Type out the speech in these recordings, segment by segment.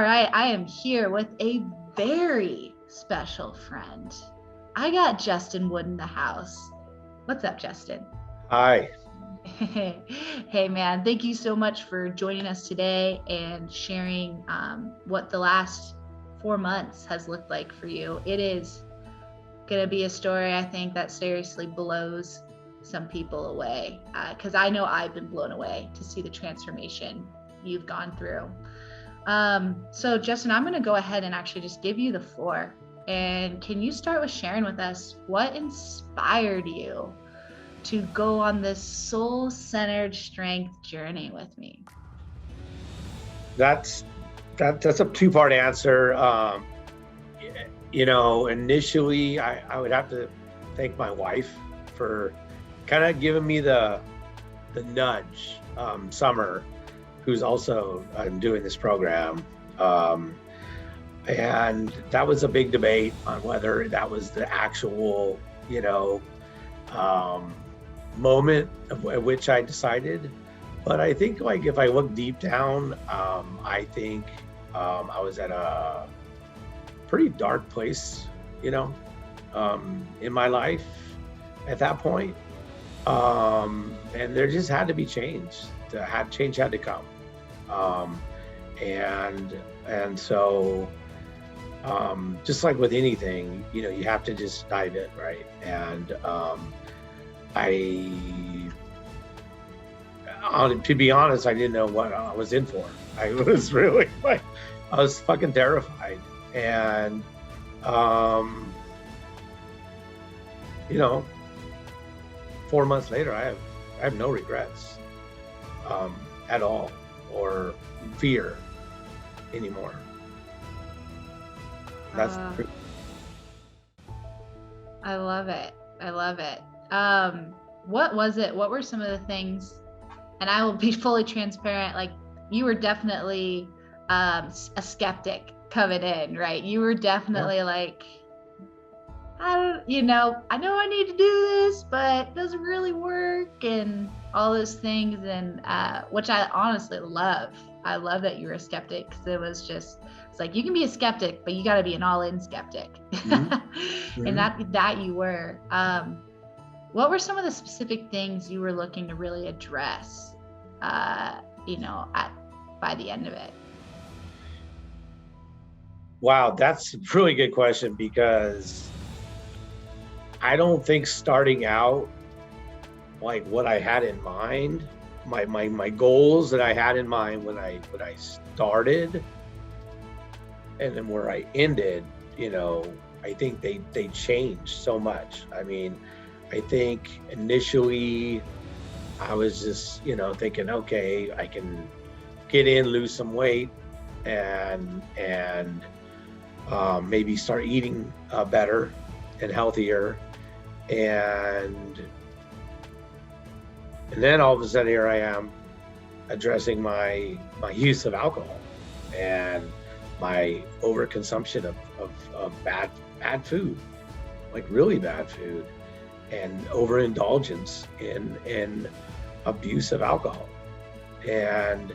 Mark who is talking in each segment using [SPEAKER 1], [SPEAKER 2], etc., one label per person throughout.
[SPEAKER 1] right, I am here with a very special friend. I got Justin Wood in the house. What's up, Justin?
[SPEAKER 2] Hi.
[SPEAKER 1] Hey, man, thank you so much for joining us today and sharing what the last 4 months has looked like for you. It is going to be a story, I think, that seriously blows some people away, because I know I've been blown away to see the transformation you've gone through. So Justin, I'm going to go ahead and actually just give you the floor. And can you start with sharing with us what inspired you to go on this soul-centered strength journey with me?
[SPEAKER 2] That's a two-part answer. Initially I would have to thank my wife for kind of giving me the nudge. Summer, who's also doing this program. And that was a big debate on whether that was the actual, moment at which I decided. But I think, like, if I look deep down, I think I was at a pretty dark place, in my life at that point. And there just had to be change. Change had to come. And so just like with anything, you have to just dive in, right? And to be honest, I didn't know what I was in for. I was really I was fucking terrified. And 4 months later, I have no regrets at all, or fear anymore. That's
[SPEAKER 1] I love it. What was it? What were some of the things? And I will be fully transparent. Like, you were definitely a skeptic coming in, right? You were definitely like, I know I need to do this, but it doesn't really work, and all those things. And which I honestly love. I love that you were a skeptic, because it's like, you can be a skeptic, but you got to be an all-in skeptic. Mm-hmm. And that you were. What were some of the specific things you were looking to really address, by the end of it?
[SPEAKER 2] Wow, that's a really good question, because I don't think starting out, like, what I had in mind, my goals that I had in mind when I started, and then where I ended, I think they changed so much. I mean, I think initially I was just, thinking, okay, I can get in, lose some weight, and maybe start eating better and healthier. And then all of a sudden, here I am addressing my use of alcohol and my overconsumption of bad food, like really bad food, and overindulgence in abuse of alcohol, and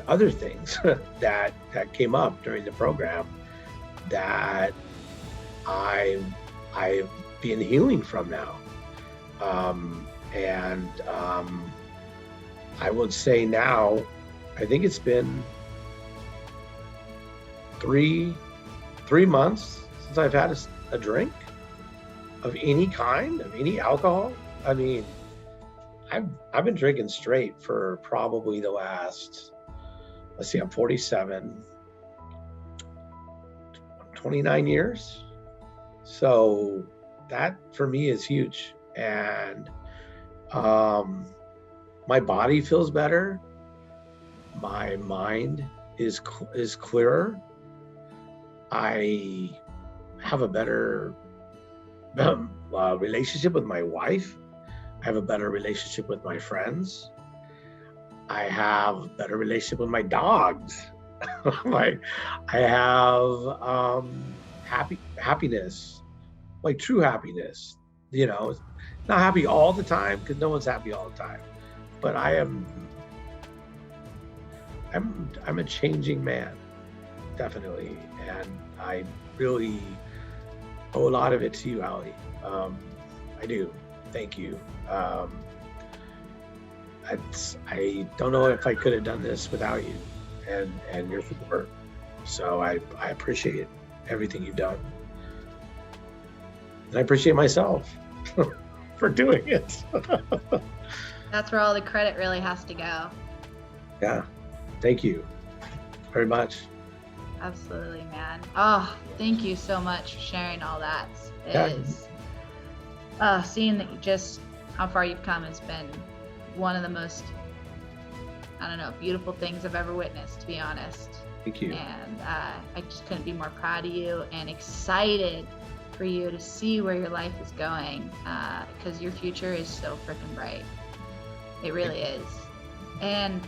[SPEAKER 2] other things that came up during the program that I've been healing from now. I would say now, I think it's been three months since I've had a drink of any kind, of any alcohol. I mean, I've been drinking straight for probably the last, I'm 47, 29 years. So that for me is huge. And my body feels better. My mind is clearer. I have a better relationship with my wife. I have a better relationship with my friends. I have a better relationship with my dogs. I have happiness, like true happiness. Not happy all the time, because no one's happy all the time. But I I'm a changing man, definitely, and I really owe a lot of it to you, Ali. I do. Thank you. I don't know if I could have done this without you and your support. So I appreciate everything you've done. And I appreciate myself for doing it.
[SPEAKER 1] That's where all the credit really has to go.
[SPEAKER 2] Yeah. Thank you very much.
[SPEAKER 1] Absolutely, man. Oh, thank you so much for sharing all that. Seeing that just how far you've come has been one of the most, I don't know, beautiful things I've ever witnessed, to be honest.
[SPEAKER 2] Thank you.
[SPEAKER 1] And I just couldn't be more proud of you and excited for you to see where your life is going, because your future is so freaking bright. It really is. And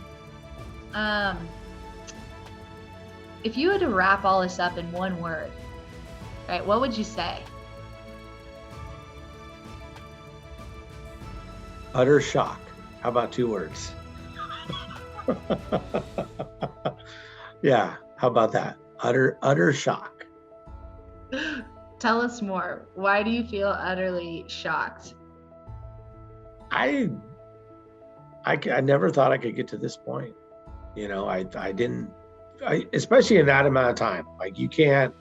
[SPEAKER 1] if you had to wrap all this up in one word, right, what would you say?
[SPEAKER 2] Utter shock. How about 2 words? Yeah, how about that? Utter shock.
[SPEAKER 1] Tell us more. Why do you feel utterly shocked?
[SPEAKER 2] I never thought I could get to this point. You know, I didn't, especially in that amount of time. Like, you can't,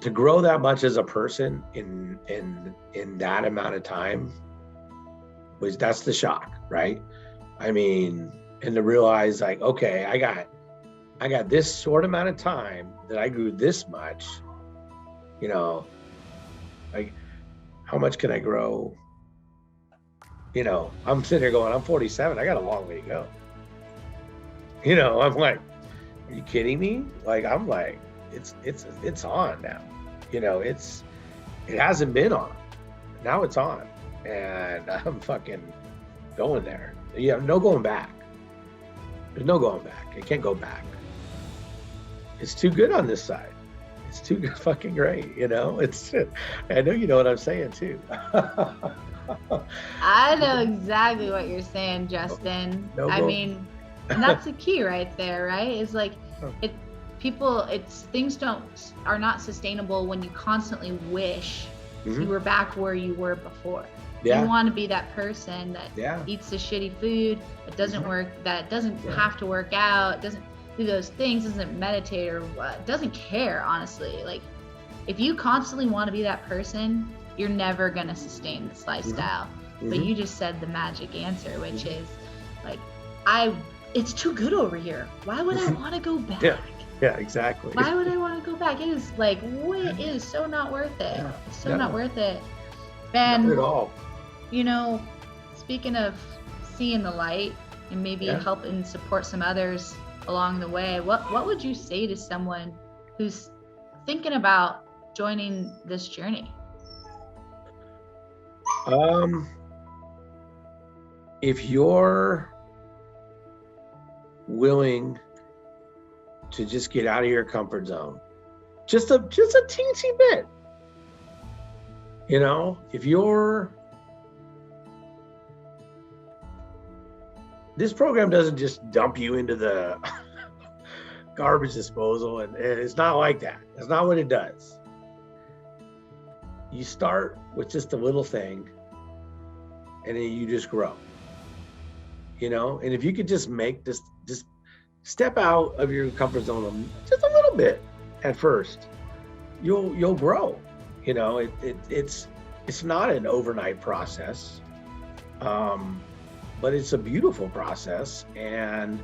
[SPEAKER 2] to grow that much as a person in that amount of time that's the shock, right? I mean, and to realize, like, okay, I got this short amount of time that I grew this much, you know, like, how much can I grow? You know, I'm sitting here going, I'm 47, I got a long way to go. You know, I'm like, are you kidding me? Like, I'm like, it's on now. You know, it hasn't been on. Now it's on. And I'm fucking going there. You have no going back. There's no going back. It can't go back. It's too good on this side. It's too good, fucking great, you know? I know you know what I'm saying too.
[SPEAKER 1] I know exactly what you're saying, Justin. I mean, and that's the key right there, right? It's like, things are not sustainable when you constantly wish you were back where you were before. Yeah. You want to be that person that eats the shitty food, that doesn't work, that doesn't have to work out, doesn't do those things, doesn't meditate, or doesn't care, honestly. Like, if you constantly want to be that person, you're never going to sustain this lifestyle. But you just said the magic answer, which is like, it's too good over here. Why would I want to go back?
[SPEAKER 2] Yeah, exactly.
[SPEAKER 1] Why would I want to go back? It is like, it is so not worth it. Yeah. It's so not worth it. And
[SPEAKER 2] not at all.
[SPEAKER 1] You know, speaking of seeing the light and maybe help and support some others along the way, what would you say to someone who's thinking about joining this journey?
[SPEAKER 2] If you're willing to just get out of your comfort zone, just a teensy bit, you know, this program doesn't just dump you into the garbage disposal, and it's not like that. That's not what it does. You start with just a little thing, and then you just grow, you know. And if you could just make this, just step out of your comfort zone just a little bit at first, you'll grow. You know, it's not an overnight process, but it's a beautiful process, and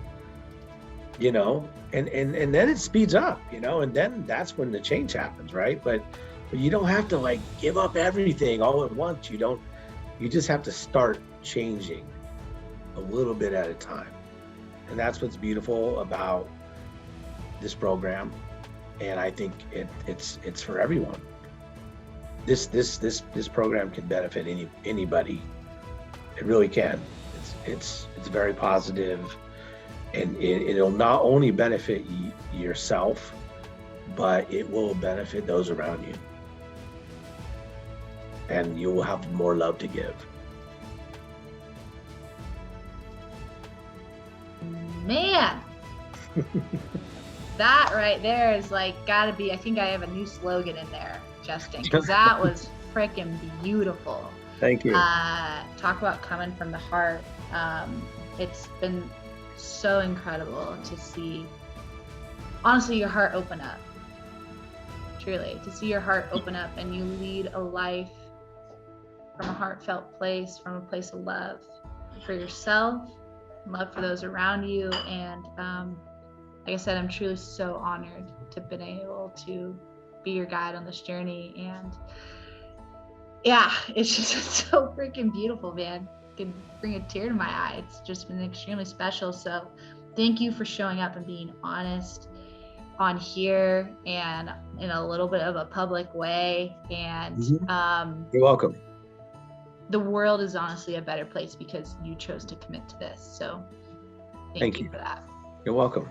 [SPEAKER 2] you know, and then it speeds up, you know, and then that's when the change happens, right? But you don't have to like give up everything all at once. You just have to start changing a little bit at a time. And that's what's beautiful about this program. And I think it's for everyone. This program can benefit anybody. It really can. It's very positive, and it'll not only benefit yourself, but it will benefit those around you. And you will have more love to give.
[SPEAKER 1] man, that right there is like gotta be, I think I have a new slogan in there, Justin, because that was freaking beautiful.
[SPEAKER 2] Thank you.
[SPEAKER 1] Talk about coming from the heart. It's been so incredible to see, honestly, your heart open up. Truly, to see your heart open up and you lead a life from a heartfelt place, from a place of love for yourself, love for those around you. And like I said, I'm truly so honored to have been able to be your guide on this journey. And yeah, it's just so freaking beautiful, man. Could bring a tear to my eye. It's just been extremely special. So thank you for showing up and being honest on here and in a little bit of a public way. And
[SPEAKER 2] you're welcome.
[SPEAKER 1] The world is honestly a better place because you chose to commit to this. So thank you for that.
[SPEAKER 2] You're welcome.